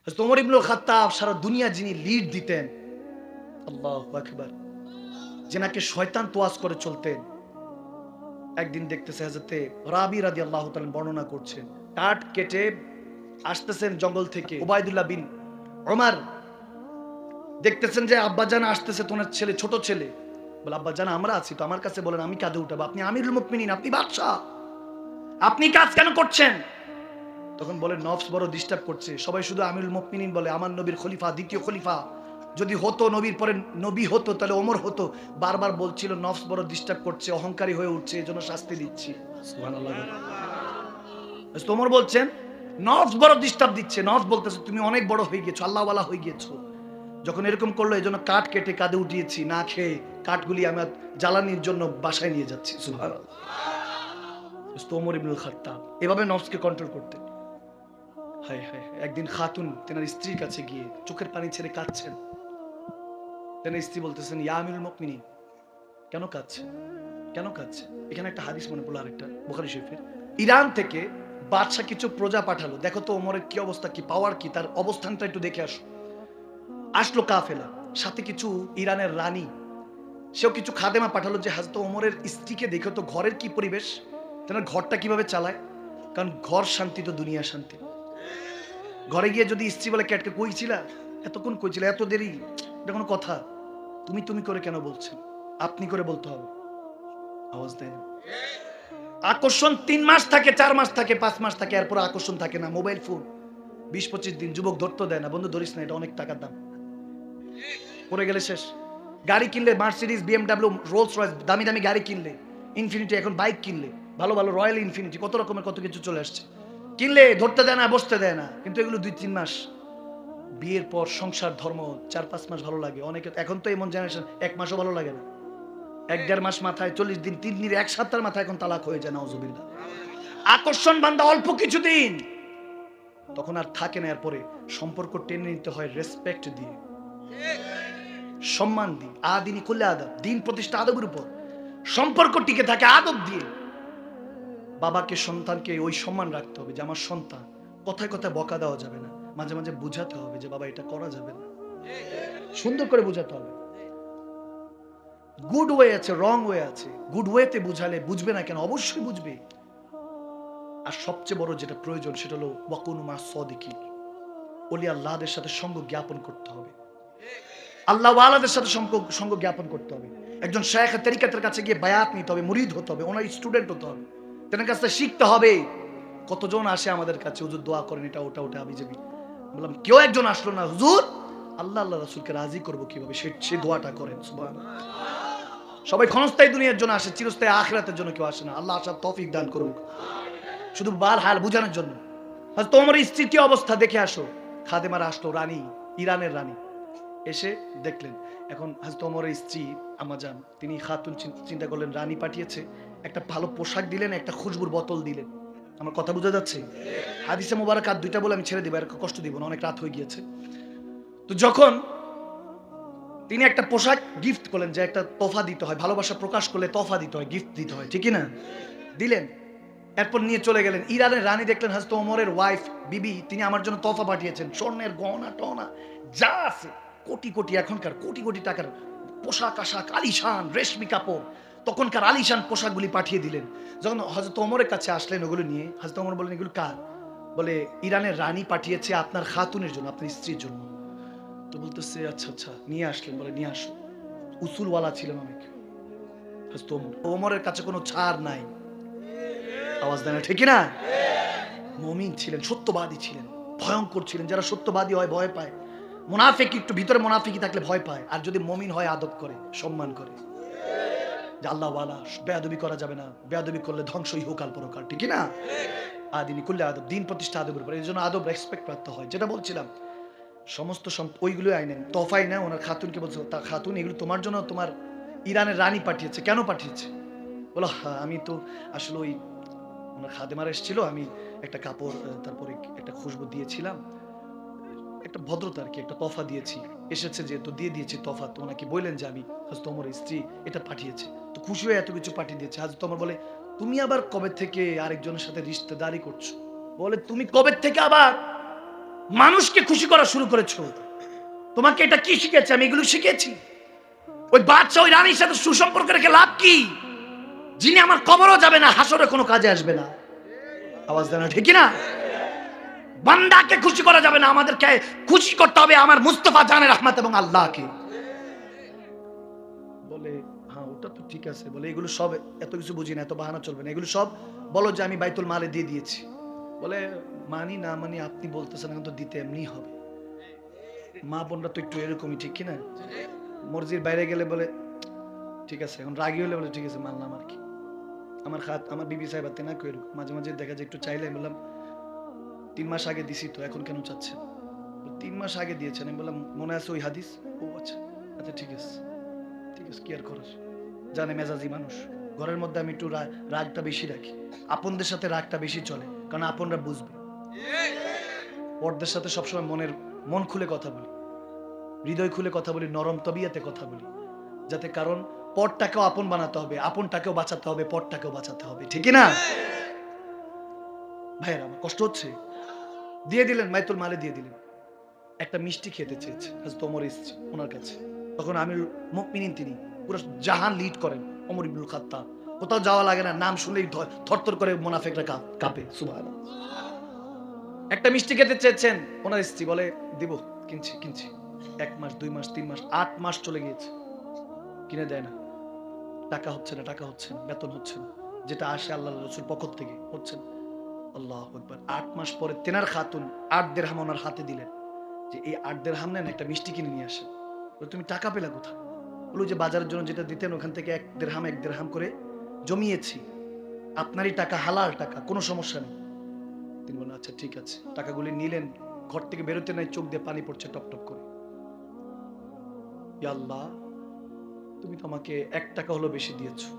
হযরত ওমর ইবনুল খাত্তাব সারা দুনিয়া যিনি লিড দিতেন, আল্লাহু আকবার, যেনাকে শয়তান তোয়াজ করে চলতেন, একদিন দেখতেছে হযরতে রাবি রাদিয়াল্লাহু তাআলা বর্ণনা করছেন, কাঠ কেটে আসতেছেন জঙ্গল থেকে উবাইদুল্লাহ বিন ওমর, দেখতেছেন যে আব্বাজান আসতেছে, তোমার ছেলে, ছোট ছেলে। বলে আব্বাজান আমরা আছি তো, আমার কাছে বলেন, আমি কাঁধে উঠাবো, আপনি আমিরুল মুমিনিন, আপনি বাদশাহ, আপনি কাজ কেন করছেন? তখন বলে নফস বড় ডিস্টার্ব করছে। সবাই শুধু আমিরুল মুমিনিন বলে, আমার নবীর খলিফা, দ্বিতীয় খলিফা, যদি হতো নবীর পরে নবী হতো তাহলে ওমর হতো। বারবার বলছিল নফস বড় ডিস্টার্ব করছে, অহংকারী হয়ে উঠছে, এজন্য শাস্তি দিচ্ছি। সুবহানাল্লাহ। ওমর বলছেন নফস বড় ডিস্টার্ব দিচ্ছে, নফস বলতেছে তুমি অনেক বড় হয়ে গেছো, আল্লাহওয়ালা হয়ে গেছো। যখন এরকম করলো, এজন্য কাঠ কেটে কাঁধে উঠিয়েছি, না খেয়ে কাঠগুলি আমি জ্বালানির জন্য বাসায় নিয়ে যাচ্ছি। সুবহানাল্লাহ। ওমর ইবনুল খাত্তাব এভাবে নফসকে কন্ট্রোল করতেন। হায় হায়, একদিন খাতুন তেনার স্ত্রীর কাছে গিয়ে চোখের পানি ছেড়ে কাঁদছেন। তেনার স্ত্রী বলতেছেন, ইয়া আমিরুল মুমিনিন, কেন কাঁদছে, কেন কাঁদছে? এখানে একটা হাদিস মনে পড়লো, আরেকটা বুখারী শরীফের। ইরান থেকে বাদশা কিছু প্রজা পাঠালো, দেখো তো ওমরের কি অবস্থা, কি পাওয়ার, কি তার অবস্থানটা একটু দেখে আসো। আসলো কাফেলা, সাথে কিছু ইরানের রানী, সেও কিছু খাদেমা পাঠালো যে হযরত ওমরের স্ত্রীকে দেখো তো ঘরের কি পরিবেশ, তেনার ঘরটা কিভাবে চালায়। কারণ ঘর শান্তি তো দুনিয়া শান্তি। ঘরে গিয়ে যদি স্ত্রী বলে, ক্যাটকে কইছিলা, এতক্ষণ কইছিলা, এত দেরি, এটা কোনো কথা? তুমি তুমি করে কেন বলছেন, আপনি করে বলতে হবে। আওয়াজ দেয় না। আকর্ষণ 3 মাস থাকে, 4 মাস থাকে, 5 মাস থাকে, এরপর আকর্ষণ থাকে না। মোবাইল ফোন 20-25 দিন, যুবক ধরতে দেয় না, বন্ধু ধরিস না, এটা অনেক টাকার দাম, পড়ে গেলে শেষ। গাড়ি কিনলে মার্সিডিজ, বিএমডাব্লিউ, রোলস রয়েস, দামি দামি গাড়ি কিনলে, ইনফিনিটি, এখন বাইক কিনলে, ভালো ভালো রয়্যাল ইনফিনিটি, কত রকমের কত কিছু চলে আসছে, কিনলে ধরতে দেয় না, বসতে দেয় না। কিন্তু এগুলো 2-3 মাস, বিয়ের পর সংসার ধর্ম 4-5 মাস ভালো লাগে অনেকে। এখন তো এমন জেনারেশন 1 মাসও ভালো লাগে না, 1-1.5 মাস মাথায়, 40 দিন, 3 দিন, 1 সপ্তাহের মাথায় এখন তালাক হয়ে যায়, নাউজুবিল্লাহ। আকর্ষণ বান্দা অল্প কিছুদিন, তখন আর থাকে না। এরপরে সম্পর্ক টেনে নিতে হয় রেসপেক্ট দিয়ে, সম্মান দিয়ে, আদিনী করলে আদব, দিন প্রতিষ্ঠা আদবের উপর, সম্পর্ক টিকে থাকে আদব দিয়ে। বাবাকে সন্তানকে ওই সম্মান রাখতে হবে যে আমার সন্তান, কথায় কথায় বকা দেওয়া যাবে না, মাঝে মাঝে বুঝাতে হবে যে বাবা এটা করা যাবে না, সুন্দর করে বুঝাতে হবে। গুড ওয়ে আছে, রং ওয়ে আছে, গুড ওয়েতে বুঝালে বুঝবে না কেন, অবশ্যই বুঝবে। আর সবচেয়ে বড় যেটা প্রয়োজন সেটা হলো ওয়াকুনু মা সাদিকিন, ওলি আল্লাহদের সাথে সঙ্গ জ্ঞাপন করতে হবে, আল্লাহ ওয়ালাদের সাথে সঙ্গ জ্ঞাপন করতে হবে। একজন শায়েখ তরিকাতের কাছে গিয়ে বায়াত নিতে হবে, মুরিদ হতে হবে, ওনার স্টুডেন্ট হতে হবে, তার কাছ থেকে শিখতে হবে। কতজন আসে আমাদের কাছে, হুজুর দোয়া করেন, এটা ওটা ওটা আমি যাবি। বললাম কেউ একজন আসলো না, হুজুর আল্লাহ আল্লাহ রাসূলকে রাজি করবো কিভাবে, সে দোয়াটা করেন। সুবহানাল্লাহ। সবাই ক্ষণস্থায়ী দুনিয়ার জন্য আসে, চিরস্থায়ী আখিরাতের জন্য কেউ আসে না। আল্লাহ আসার তৌফিক দান করুন, শুধু বাল হাল বুঝানোর জন্য। হয়তো তোমার স্ত্রীর কি অবস্থা দেখে আসো। খাদেমারা আসলো, রানী, ইরানের রানী এসে দেখলেন। এখন হযরত ওমরের স্ত্রী আম্মাজান, তিনি খাতুন চিন্তা করলেন রানী পাঠিয়েছে, একটা ভালো পোশাক দিলেন, একটা খুশবুর বোতল দিলেন। আমার কথা বোঝা যাচ্ছে? হাদিসে মোবারকাত দুইটা বলে আমি ছেড়ে দিব, আর কষ্ট দিব না, অনেক রাত হয়ে গিয়েছে। তো যখন তিনি একটা পোশাক গিফট করলেন, যে একটা তোফা দিতে হয়, ভালোবাসা প্রকাশ করলে তোফা দিতে হয়, গিফট দিতে হয়, ঠিক না? দিলেন, এরপর নিয়ে চলে গেলেন। ইরানের রানী দেখলেন হযরত ওমরের ওয়াইফ বিবি, তিনি আমার জন্য তোফা পাঠিয়েছেন, স্বর্ণের গহনা টহনা যা আছে, কোটি কোটি, এখনকার কোটি কোটি টাকার পোশাক আশাক, আলিশান রেশমি কাপড়, তখনকার আলিশান পোশাকগুলি পাঠিয়ে দিলেন। যখন হযরত ওমরের কাছে আসলেন ওগুলো নিয়ে, হযরত ওমর বললেন এগুলো কার? বলে ইরানের রানী পাঠিয়েছে আপনার খাতুনের জন্য, আপনার স্ত্রীর জন্য। তো বলতেছে আচ্ছা আচ্ছা, নিয়ে আসলেন। বলে নিয়ে আসো। উসুলওয়ালা ছিলেন অনেক হযরত ওমর, ওমরের কাছে কোনো ছাড় নাই। আওয়াজ দেয় না, ঠিক না? মুমিন ছিলেন, সত্যবাদী ছিলেন, ভয়ঙ্কর ছিলেন। যারা সত্যবাদী হয় ভয় পায়, মুনাফিক একটু ভিতরে মুনাফিকি থাকলে ভয় পায়, আর যদি মুমিন হয় আদব করে, সম্মান করে, যে আল্লাহ ওয়ালা, বেয়াদবি করা যাবে না, বেয়াদবি করলে ধ্বংসই হোকাল পরকাল, ঠিক না? আদিনী কুল্লে আদব, দিন প্রতিষ্ঠা আদবের উপর, এই জন্য আদব রেসপেক্ট প্রাপ্ত হয়। যেটা বলছিলাম, সমস্ত ওইগুলো আইনেন, তফাই না, ওনার খাতুনকে বলছে, তা খাতুন এগুলো তোমার জন্য তোমার ইরানের রানী পাঠিয়েছে। কেন পাঠিয়েছে? বলো হ্যাঁ, আমি তো আসলে ওই ওনার খাদেমার এসেছিল, আমি একটা কাপড়, তারপরে একটা খুশবু দিয়েছিলাম, একটা ভদ্রতা আর কি, একটা তফা দিয়েছি, এসেছে যেহেতু দিয়ে দিয়েছি তফা। তো ওনাকে বললেন যে আমি হযরত ওমরের স্ত্রী, এটা পাঠিয়েছে, তো খুশি হয়ে এত কিছু পাঠিয়ে দিয়েছে। হযরত ওমর বলে তুমি আবার কবে থেকে আরেকজনের সাথে রিশতেদারি করছো? বলে তুমি কবে থেকে আবার? মানুষকে খুশি করা শুরু করেছো। তোমাকে এটা কি শিখেছে? আমি এগুলো শিখেছি। ওই বাদশা ওই রানীর সাথে সুসম্পর্ক রেখে লাভ কি? যিনি আমার কবরও যাবে না, হাসরে কোনো কাজে আসবে না। আওয়াজ দেন ঠিক না? বান্দাকে খুশি করা যাবে না, আমাদেরকে খুশি করতে হবে আমার মুস্তাফা জানের রহমত এবং আল্লাহকে। বলে হ্যাঁ ওটা তো ঠিক আছে, বলে এগুলো সব এত কিছু বুঝি না, এত বাহানা চলবে না, এগুলো সব বলো যে আমি বাইতুল মালে দিয়ে দিয়েছি। বলে মানি না মানি আপনি বলতেছেন, এখন তো দিতে এমনি হবে। মা বোনরা তো একটু এরকমই, ঠিক কিনা? মর্জির বাইরে গেলে বলে ঠিক আছে, এখন রাগি হলে বলে ঠিক আছে মানলাম আর কি। আমার বিবি সাহেব আতে না কেউ মাঝে মাঝে দেখা যায় একটু চাইলে আমি বললাম 3 মাস আগে দিছি তো এখন কেন চাচ্ছেন? 3 মাস আগে দিয়েছেন। আমি বললাম মনে আছে ওই হাদিস? ও আচ্ছা আচ্ছা ঠিক আছে ঠিক আছে, কি আর করার, জানে মেজাজি মানুষ। ঘরের মধ্যে আমি একটু রাগটা বেশি রাখি, আপনদের সাথে রাগটা বেশি চলে, কারণ আপনরা বুঝবে। পরদের সাথে সবসময় মন খুলে কথা বলি, হৃদয় খুলে কথা বলি, নরম তবিয়াতে কথা বলি, যাতে কারণ পরটাকেও আপন বানাতে হবে, আপনটাকেও বাঁচাতে হবে, পরটাকেও বাঁচাতে হবে, ঠিক না ভাইয়েরা? আমার কষ্ট হচ্ছে। দিয়ে দিলেন, বাইতুল মালে দিয়ে দিলেন। একটা মিষ্টি খেতে চেয়েছে হযরত ওমর এসেছে ওনার কাছে, তখন আমিরুল মুমিনিন তিনি পুরো জাহান লিড করেন, ওমর ইবনুল খাত্তাব। কোথাও যাওয়া লাগে না, নাম শুনলেই থরথর করে মুনাফিকরা কাঁপে। সুবহানাল্লাহ। একটা মিষ্টি খেতে চেয়েছেন, ওনার স্ত্রী বলে দিব, কিনছি 1 মাস 2 মাস 3 মাস 8 মাস চলে গিয়েছে, কিনে দেয় না। টাকা হচ্ছে না, বেতন হচ্ছে না, যেটা আসে আল্লাহ রাসূল পক্ষ থেকে হচ্ছে না। আল্লাহু আকবার। 8 মাস পরে তেনার খাতুন 8 দিরহাম ওনার হাতে দিলেন, যে এই 8 দিরহাম নেন, একটা মিষ্টি কিনে নিয়ে আসেন। বলে তুমি টাকা পেলা কোথায়? বলো যে বাজারের জন্য যেটা দিতেন ওখান থেকে 1 দিরহাম করে জমিয়েছি, আপনারই টাকা, হালাল টাকা, কোনো সমস্যা নেই। তিনি বললেন আচ্ছা ঠিক আছে। টাকাগুলি নিলেন, ঘর থেকে বেরোতে নাই, চোখ দিয়ে পানি পড়ছে টপ টপ করে। ইয়া আল্লাহ, তুমি তো আমাকে 1 টাকা হলো বেশি দিয়েছো,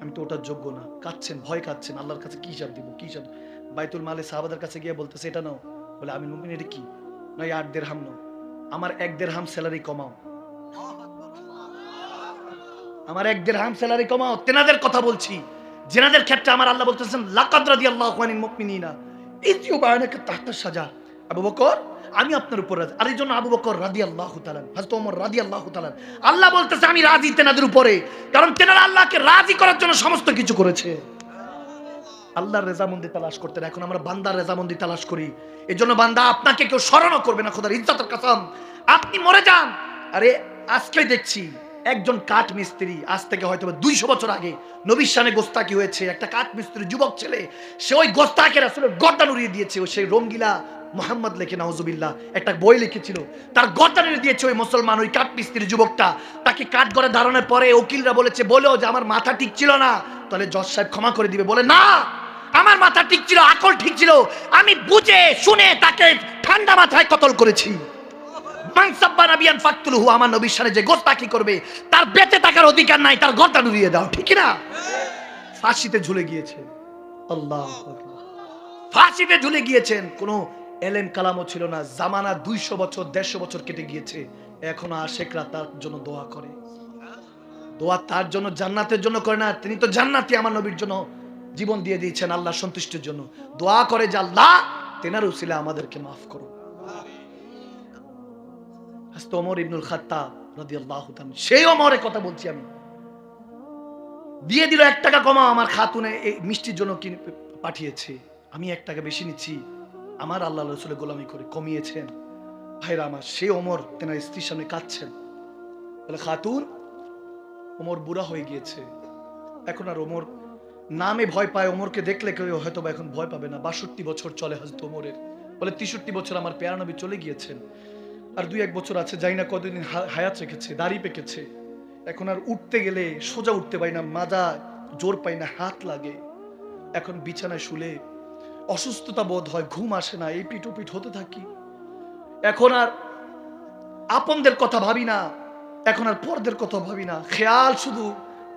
আমি তো ওটার যোগ্য না। কাঁদছেন, ভয় কাঁদছেন, আল্লাহর কাছে কি হিসাব দিব, কি হিসাব। বাইতুল মালে সাহাবাদের কাছে গিয়ে বলতেছে এটা নাও। বলে আমি মুমিন, এটা কি? না 8 দিরহাম নাও, আমার 1 দিরহাম স্যালারি কমাও, আমার 1 দিরহাম স্যালারি কমাও। তেনাদের কথা বলছি, যেনাদের ক্ষেত্রে আমার আল্লাহ বলতেছেন লাকাদ রাদিয়াল্লাহু আনিল মুমিনিনা ইয ইউবায়িনুকা তাহতা শাজার। আবু বকর, আমি আপনার উপর রাজি। আর এই জন্য আবু বকর রাদিয়াল্লাহু তাআলা, হযরত ওমর রাদিয়াল্লাহু তাআলা, আল্লাহ বলতেছে আমি রাজি তেনাদের উপরে, কারণ তেনারা আল্লাহকে রাজি করার জন্য সমস্ত কিছু করেছে। আল্লাহর রেজামন্দি তালাশ করতেন, এখন আমরা বান্দার রেজামন্দি তালাশ করি। এই জন্য বান্দা আপনাকে কেউ স্মরণও করবে না, খোদার ইজ্জতের কসম। আপনি মরে যান। আরে আজকে দেখছি একজন কাঠ মিস্ত্রি, আজ থেকে হয়তো 200 বছর আগে নবীর শানে গোস্তাকি হয়েছে। একটা কাঠ মিস্ত্রি যুবক ছেলে, সে ওই গোস্তাকে রাসূলের গর্দান উড়িয়ে দিয়েছে। সেই রঙ্গিলা মোহাম্মদ লেখে নাউজুবিল্লাহ একটা বই লিখেছিল, তার গর্দান উড়িয়ে দিয়েছে ওই মুসলমান, ওই কাঠ মিস্ত্রি যুবকটা। তাকে কাঠ ঘরে দাঁড়ানোর পরে উকিলরা বলেছে, বলো যে আমার মাথা ঠিক ছিল না, তাহলে জজ সাহেব ক্ষমা করে দিবে। বলে না, আমার মাথা ঠিক ছিল, আকল ঠিক ছিল, আমি বুঝে শুনে তাকে ঠান্ডা মাথায় কতল করেছি। আমার নবীর সামনে যে গোস্তাকি করবে তার বেঁচে থাকার অধিকার নাই, তার গর্দান উড়িয়ে দাও, ঠিক না? ফাঁসিতে ঝুলে গিয়েছেন। আল্লাহু আকবার। ফাঁসিতে ঝুলে গিয়েছেন, কোনো এলেম কালামও ছিল না। জামানা 200 বছর 150 বছর কেটে গিয়েছে, এখনো আশেকরা তার জন্য দোয়া করে। দোয়া তার জন্য, জান্নাতের জন্য করে না। তিনি তো জান্নাতি, আমার নবীর জন্য জীবন দিয়ে দিয়েছেন আল্লাহ সন্তুষ্টির জন্য। দোয়া করে যে আল্লাহ তেনার উসিলা আমাদেরকে মাফ করো। হযরত ওমর ইবনুল খাত্তাব রাদিয়াল্লাহু তাআলা, সেই ওমরের কথা বলছি আমি। দিয়ে দিল 1 টাকা কমা, আমার খাতুনে এই মিষ্টির জন্য কিনে পাঠিয়েছে, আমি 1 টাকা বেশি নিচ্ছি, আমার আল্লাহ রাসূলের গোলামি করে কমিয়েছেন। ভাইরা আমার, সেই ওমর তেনার স্ত্রীর সামনে কাঁদছেন। বলে খাতুন, ওমর বুড়া হয়ে গিয়েছে, এখন আর ওমর নামে ভয় পায়। ওমরকে দেখলে কেউ হয়তো বা এখন ভয় পাবে না। 62 বছর চলে হযরত ওমরের। বলে 63 বছর আমার পেয়ারা নবী চলে গিয়েছেন, আর 2-1 বছর আছে, যাই না কতদিন হায়াত রেখেছে, দাড়ি পেকেছে, এখন আর উঠতে গেলে সোজা উঠতে পাই না, মাজা জোর পাই না, হাত লাগে। এখন বিছানায় শুলে অসুস্থতা বোধ হয়, ঘুম আসে না, এই পিঠ ওপিঠ হতে থাকি। এখন আর আপনদের কথা ভাবি না, এখন আর পরদের কথা ভাবি না, খেয়াল শুধু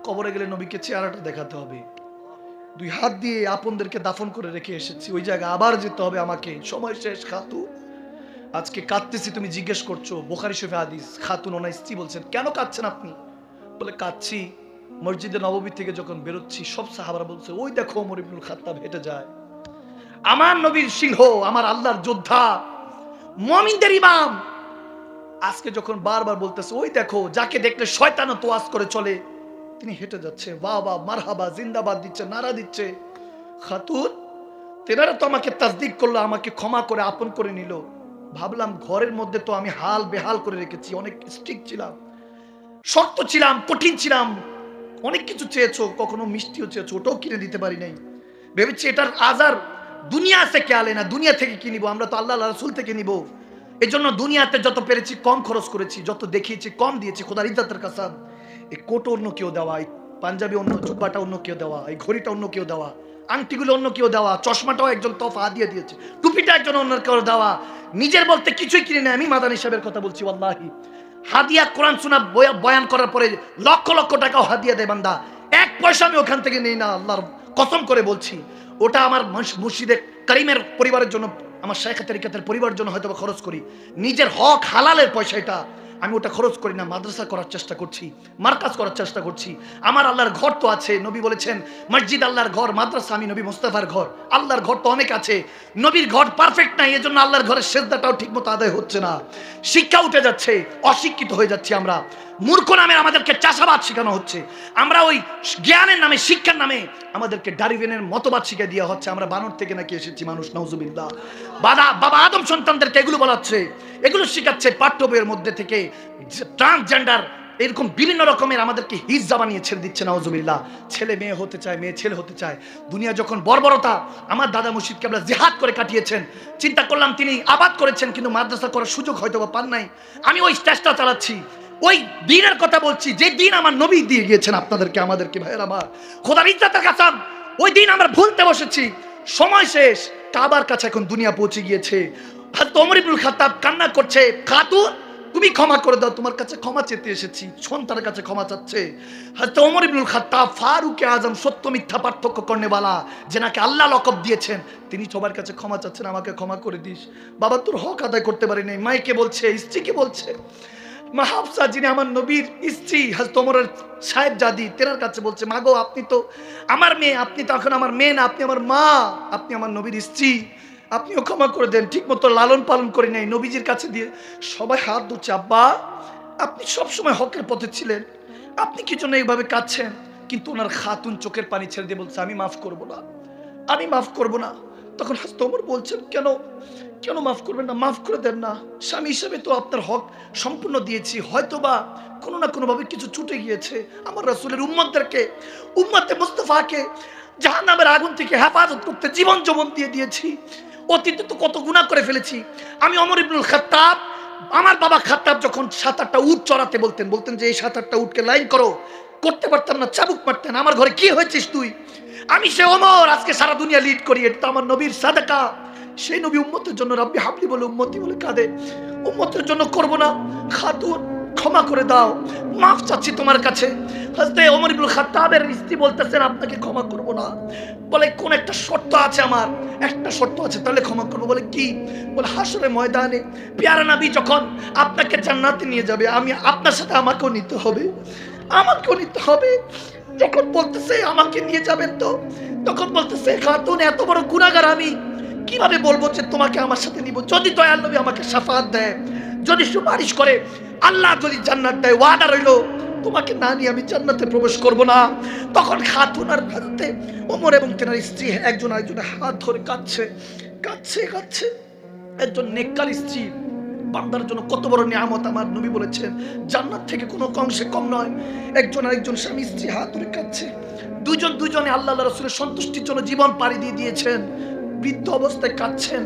কবরে গেলে নবীকে চেহারাটা দেখাতে হবে। 2 হাত দিয়ে আপনদেরকে দাফন করে রেখে এসেছি, ওই জায়গায় আবার যেতে হবে আমাকে, সময় শেষ। খাতুন, আজকে কাঁদতেছি, তুমি জিজ্ঞেস করছো, বুখারী শরীফে হাদিস। খাতুন ওনার স্ত্রী বলছেন, কেন কাঁদছেন আপনি? বলে কাঁদছি, মসজিদে নববী থেকে যখন বেরোচ্ছি সব সাহাবারা বলছে ওই দেখো ওমর ইবনুল খাত্তাব হেঁটে যায়, আমার নবীর সিংহ, আমার আল্লাহর যোদ্ধা, মুমিনদের ইমাম। আজকে যখন বারবার বলতেছে ওই দেখো যাকে দেখলে শয়তানও তোয়াজ করে চলে, তিনি হেঁটে যাচ্ছে, বাহ বাহ মারহাবা জিন্দাবাদ দিচ্ছে, নারা দিচ্ছে। খাতুন তেনারা তো আমাকে তাসদিক করলো, আমাকে ক্ষমা করে আপন করে নিল। ভাবলাম ঘরের মধ্যে তো আমি হাল বেহাল করে রেখেছি, অনেক স্ট্রিক্ট ছিলাম, শক্ত ছিলাম, কঠিন ছিলাম, অনেক কিছু চেয়েছো, কখনো মিষ্টিও চেয়েছো, ওটাও কিনে দিতে পারি নাই। ভেবেছি এটার আজার দুনিয়া থেকে আলে না, দুনিয়া থেকে কি নিবো, আমরা তো আল্লাহ রাসূল থেকে নিব। এই জন্য দুনিয়াতে যত পেরেছি কম খরচ করেছি, যত দেখিয়েছি কম দিয়েছি। খোদার ইজ্জতের কাসাম, এই কোট অন্য কেউ দেওয়া, এই পাঞ্জাবি অন্য, জুব্বাটা অন্য কেউ দেওয়া, এই ঘড়িটা অন্য কেউ দেওয়া, আংটিগুলো অন্য কেউ দেওয়া, চশমাটাও একজন তফা দিয়ে দিয়েছে, টুপিটা একজন অন্য কেউ দেওয়া। নিজের বলতে কিছুই কিনে নেই। আমি মাদানী সাহেবের কথা বলছি, ওয়াল্লাহি হাদিয়া কোরআন শোনা বয়ান করার পরে লক্ষ লক্ষ টাকাও হাদিয়া দেয় বান্দা, এক পয়সা আমি ওখান থেকে নেই না, আল্লাহর কসম করে বলছি। ওটা আমার মুর্শিদে করিমের পরিবারের জন্য, আমার শাইখ তরিকাতের পরিবারের জন্য হয়তো খরচ করি। নিজের হক হালালের পয়সা এটা, আমি ওটা খরচ করি না। মাদ্রাসা করার চেষ্টা করছি, মার্কাজ করার চেষ্টা করছি। আমার আল্লাহর ঘর তো আছে, নবী বলেছেন মসজিদ আল্লাহর ঘর, মাদ্রাসা আমি নবী মুস্তাফার ঘর। আল্লাহর ঘর তো অনেক আছে, নবীর ঘর পারফেক্ট নাই, এজন্য আল্লাহর ঘরের সেজদাটাও ঠিকমতো আদায় হচ্ছে না। শিক্ষা উঠে যাচ্ছে, অশিক্ষিত হয়ে যাচ্ছি আমরা। মূর্খ নামে আমাদেরকে চাষাবাদ শেখানো হচ্ছে। আমরা ওই জ্ঞানের নামে, শিক্ষার নামে আমাদেরকে ডারউইনের মতবাদ শিখে দেওয়া হচ্ছে। আমরা বানর থেকে নাকি এসেছি মানুষ, নাউজুবিল্লাহ। বাবা আদম সন্তানদেরকে এগুলো বলাচ্ছে, এগুলো শিখাচ্ছে পাঠ্য বইয়ের মধ্যে থেকে। ট্রান্সজেন্ডার এরকম বিভিন্ন রকমের আমাদেরকে হিজ্জা বানিয়ে ছেড়ে দিচ্ছে, নাউজুবিল্লাহ। ছেলে মেয়ে হতে চায়, মেয়ে ছেলে হতে চায়। দুনিয়া যখন বর্বরতা, আমার দাদা মুর্শিদ কেবলা জিহাদ করে কাটিয়েছেন। চিন্তা করলাম তিনি আবাদ করেছেন, কিন্তু মাদ্রাসা করার সুযোগ হয়তো বা পান নাই। আমি ওই চেষ্টা চালাচ্ছি, ওই দিনের কথা বলছি যে দিন আমার নবী দিয়ে গিয়েছেন আপনাদেরকে, আমাদেরকে। ভাইয়ের আমার, খোদার ইজ্জতের কাসাম, ওই দিন আমরা ভুলতে বসেছি। সময় শেষ, কাবার কাছে এখন দুনিয়া পৌঁছে গিয়েছে। হযরত ওমর ইবনুল খাত্তাব কান্না করছে, খাতুন তুমি ক্ষমা করে দাও, তোমার কাছে ক্ষমা চেতে এসেছি। সন্তানের কাছে ক্ষমা চাচ্ছে। হযরত ওমর ইবনুল খাত্তাব ফারুকে আজম, সত্য মিথ্যা পার্থক্য করনেওয়ালা, যেনাকে আল্লাহ লকব দিয়েছেন, তিনি সবার কাছে ক্ষমা চাচ্ছেন, আমাকে ক্ষমা করে দিস বাবা, তোর হক আদায় করতে পারি নাই। মাইকে বলছে, স্ত্রীকে বলছে, মা হাফসা যিনি আমার নবীর স্ত্রী, হযরত ওমরের সাহেবজাদি, তেনার কাছে বলছে, মা গো আপনি তো আমার মেয়ে, আপনি তো এখন আমার মেয়ে না, আপনি আমার মা, আপনি আমার নবীর স্ত্রী, আপনিও ক্ষমা করে দেন, ঠিক মতো লালন পালন করে নাই। নবীজির কাছে দিয়ে সবাই হাত ধরছে, আব্বা আপনি সবসময় হকের পথে ছিলেন, আপনি কি জন্য এইভাবে কাঁদছেন? কিন্তু ওনার খাতুন চোখের পানি ছেড়ে দিয়ে বলছে, আমি মাফ করব না, আমি মাফ করব না। তখন হযরত ওমর বলছেন, কেন কেন মাফ করবেন না? মাফ করে দেন না, স্বামী হিসেবে তো আপনার হক সম্পূর্ণ দিয়েছি, হয়তোবা কোনো না কোনো ভাবে কিছু ছুটে গিয়েছে। আমার রাসূলের উম্মতদেরকে, উম্মতে মুস্তাফাকে জাহান্নামের আগুন থেকে হেফাজত করতে জীবন যৌবন দিয়ে দিয়েছি। অতীতে তো কত গুনাহ করে ফেলেছি। আমি ওমর ইবনুল খাত্তাব, আমার বাবা খাত্তাব যখন 7-8টা উট চড়াতে বলতেন যে এই 7-8টা উটকে লাইন করো, করতে পারতাম না, চাবুক মারতেন। আমার ঘরে কি হয়েছিস তুই? আমি সে ওমর, আজকে সারা দুনিয়া লিড করি, এটা তো আমার নবীর সাদাকা। সেই নবী উম্মতের জন্য রাব্বি হাবলি বলে উম্মতি বলে কাঁদে, উম্মতের জন্য করব না। খাতুন ক্ষমা করে দাও, মাফ চাচ্ছি তোমার কাছে। হযরত ওমর ইবনুল খাত্তাবের স্ত্রী বলতেছেন, আপনাকে ক্ষমা করব না। বলে কোন একটা শর্ত আছে, আমার একটা শর্ত আছে, তাহলে ক্ষমা করবো। বলে কি? বলে হাসরের ময়দানে প্যারা নবী যখন আপনাকে জান্নাতে নিয়ে যাবে, আমি আপনার সাথে আমাকেও নিতে হবে, আমাকেও নিতে হবে। যখন বলতেছে আমাকে নিয়ে যাবেন, তো তখন বলতেছে, খাতুন এত বড় গুনাহগার আমি কিভাবে বলবো যে তোমাকে আমার সাথে নিব? যদি দয়াল নবী আমাকে শাফাআত দেয়, যদি সুপারিশ করে, আল্লাহ যদি জান্নাত দেয়, ওয়াদা রইলো তোমাকে না নিয়ে আমি জান্নাতে প্রবেশ করব না। তখন খাতুন আর ভারতে ওমর এবং তেনার স্ত্রী একজন আরেকজনের হাত ধরে কাঁদছে, কাঁদছে, কাঁদছে। একজন নেককার স্ত্রী বান্দার জন্য কত বড় নিয়ামত, আমার নবী বলেছেন জান্নাত থেকে কোনো অংশে কম নয়। একজন আরেকজন স্বামী স্ত্রী হাত ধরে কাঁদছে, দুজনে আল্লাহ রাসূলের সন্তুষ্টির জন্য জীবন পাড়ি দিয়ে দিয়েছেন, বৃদ্ধ অবস্থায় কাঁদছেন।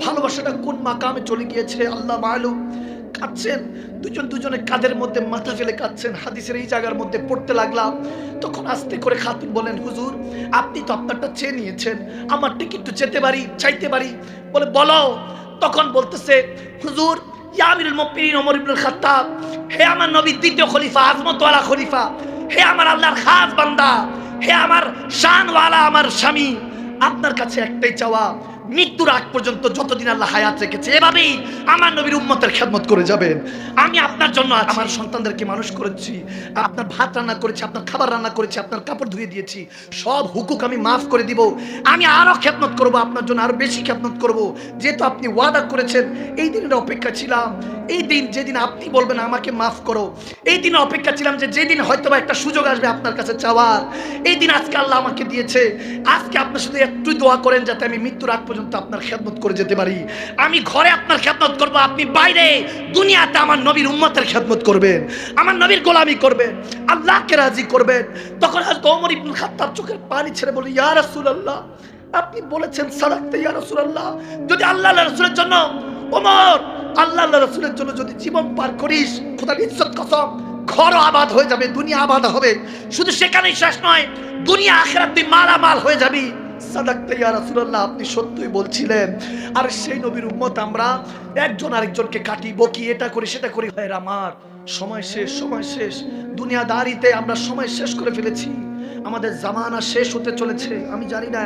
ভালোবাসাটা কোন মাকামে চলে গিয়েছে আল্লাহ মালুম। কাঁদছেন দুজনের কাঁধের মধ্যে মাথা ফেলে কাঁদছেন। হাদিসের এই জায়গার মধ্যে পড়তে লাগলাম, তখন আস্তে করে খাতুন বলেন, হুজুর আপনি তো আপনারটা চেয়ে নিয়েছেন, আমারটা কি একটু চেতে পারি, চাইতে পারি? বলে বলো। তখন বলতেছে, হুজুর ইয়া আমিরুল মুমিনিন ওমর ইবনুল খাত্তাব, হে আমার নবীর দ্বিতীয় খলিফা, আজমতওয়ালা খলিফা, হে আমার আল্লাহর খাস বান্দা, হে আমার শানওয়ালা আমার স্বামী, আপনার কাছে একটাই চাওয়া, মৃত্যুর আগ পর্যন্ত যতদিন আল্লাহ হায়াত রেখেছে এভাবেই আমার নবীর উম্মতের খেদমত করে যাবেন। আমি আপনার জন্য আমার সন্তানদেরকে মানুষ করেছি, আপনার ভাত রান্না করেছি, আপনার খাবার রান্না করেছি, আপনার কাপড় ধুয়ে দিয়েছি, সব হুকুক আমি মাফ করে দিব। আমি আরো খেদমত করব, আপনার জন্য আরো বেশি খেদমত করব, যেহেতু আপনি ওয়াদা করেছেন। এই দিনের অপেক্ষা ছিলাম, এই দিন যেদিন আপনি বলবেন আমাকে মাফ করো, এই দিনে অপেক্ষা ছিলাম যে যেদিন হয়তো বা একটা সুযোগ আসবে আপনার কাছে চাওয়ার, এই দিন আজকে আল্লাহ আমাকে দিয়েছে। আজকে আপনি শুধু একটু দোয়া করেন যাতে আমি মৃত্যুর আগ পর্যন্ত আপনার খেদমত করে যেতে পারি। আমি ঘরে আপনার খেদমত করব, আপনি বাইরে দুনিয়াতে আমার নবীর উম্মতের খেদমত করবেন, আমার নবীর গোলামি করবেন, আল্লাহকে রাজি করবেন। তখন হযরত ওমর ইবনে খাত্তাব চোখের পানি ছেড়ে বলে, ইয়া রাসূলুল্লাহ, আপনি বলেছেন সাদাকতা ইয়া রাসূলুল্লাহ, যদি আল্লাহর রাসূলের জন্য ওমর, আল্লাহর রাসূলের জন্য যদি জীবন পার করিস, খোদার ইজ্জত কসম, ঘর আবাদ হয়ে যাবে, দুনিয়া আবাদ হবে। শুধু সেখানেই শেষ নয়, দুনিয়া আখিরাত তুই মালামাল হয়ে যাবি। সাদাকতা ইয়া রাসূলুল্লাহ, আপনি সত্যই বলছিলেন। আর সেই নবীর উম্মত আমরা একজন আরেকজনকে কাটি, বকি, এটা করি সেটা করি। ভাইরা আমার, সময় শেষ, সময় শেষ। দুনিয়াদারিতে আমরা সময় শেষ করে ফেলেছি, আমাদের জামানা শেষ হতে চলেছে। আমি জানি না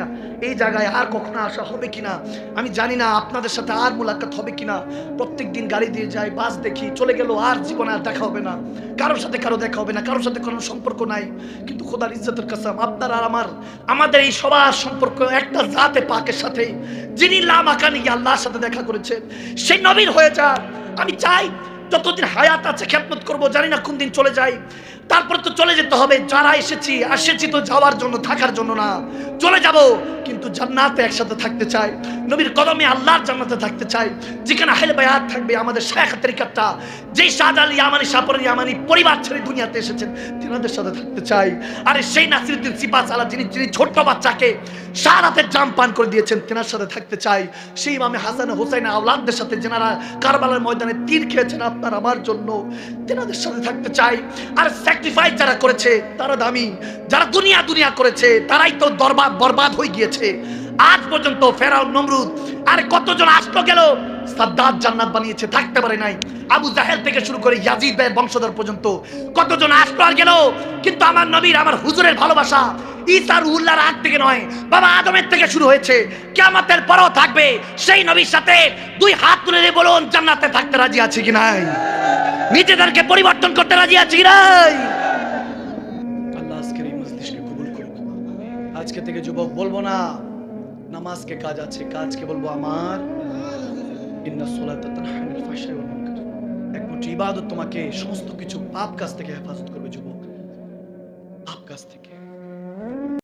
এই জায়গায় আর কখনো আসা হবে কিনা, আমি জানি না আপনাদের সাথে আর মোলাকাত হবে কিনা। প্রত্যেক দিন গাড়ি দিয়ে যাই, বাস দেখি, চলে গেল, আর জীবনে আর দেখা হবে না, কারোর সাথে কারো দেখা হবে না, কারোর সাথে কোনো সম্পর্ক নাই। কিন্তু খোদার ইজ্জতের কসম, আপনার আর আমাদের এই সবার সম্পর্ক একটা জাতে পাকের সাথে, যিনি লামাকানি আল্লাহর সাথে দেখা করেছেন, সেই নবীর হয়ে যান। আমি চাই যতদিন হায়াত আছে খেদমত করব, জানি না কোন দিন চলে যাই, তারপর তো চলে যেতে হবে। যারা আসেছি তো যাওয়ার জন্য, থাকার জন্য না। চলে যাব কিন্তু জান্নাতে একসাথে থাকতে চাই, নবীর কদমে আল্লাহর জান্নাতে থাকতে চাই, যেখানে আহলে বায়াত থাকবে। আমাদের শায়খ তরিকাতটা, যেই শাহজালাল ইয়ামানি, শাহপরান ইয়ামানি পরিবার ছেড়ে দুনিয়াতে এসেছেন, তিনাদের সাথে থাকতে চাই। আরে সেই নাসিরউদ্দিন সিপাহসালা, যিনি ছোট্ট বাচ্চাকে সারাতের জাম পান করে দিয়েছেন, তেনার সাথে থাকতে চাই। সেই ইমামে হাসান হুসাইন আওলাদদের সাথে, যেনারা কারবালার ময়দানে তীর খেয়েছেন আপনার আমার জন্য, তেনাদের সাথে থাকতে চাই। আর স্যাক্রিফাইস যারা করেছে তারা দামি, যারা দুনিয়া করেছে তারাই তো বরবাদ হয়ে গিয়েছে। আজ পর্যন্ত ফেরাউন, নমরুদ, আর কতজন আসলো গেল, সাদ্দাত জান্নাত বানিয়েছে, থাকতে পারে নাই। আবু জাহেল থেকে শুরু করে ইয়াজিদ ভাইয়ের বংশধর পর্যন্ত কতজন আসলো আর গেল, কিন্তু আমার নবীর, আমার হুজুরের ভালোবাসা ঈসার উল্লাহর আগ থেকে নয়, বাবা আদমের থেকে শুরু হয়েছে, কিয়ামতের পরও থাকবে। সেই নবীর সাথে দুই হাত তুলে দিয়ে বলুন, জান্নাতে থাকতে রাজি আছে কি নাই? নিজেদেরকে পরিবর্তন করতে রাজি আছে কি নাই? আল্লাহ আজকের এই মজলিসকে কবুল করুন। আজকে থেকে যুবক বলবো না নামাজকে কাজ আছে, কাজকে বলবো আমার ইন্নাস সালাতা তানহা আনিল ফাহশাই ওয়াল মুনকার। একমাত্র ইবাদত তোমাকে সমস্ত কিছু পাপ কাজ থেকে হেফাজত করবে।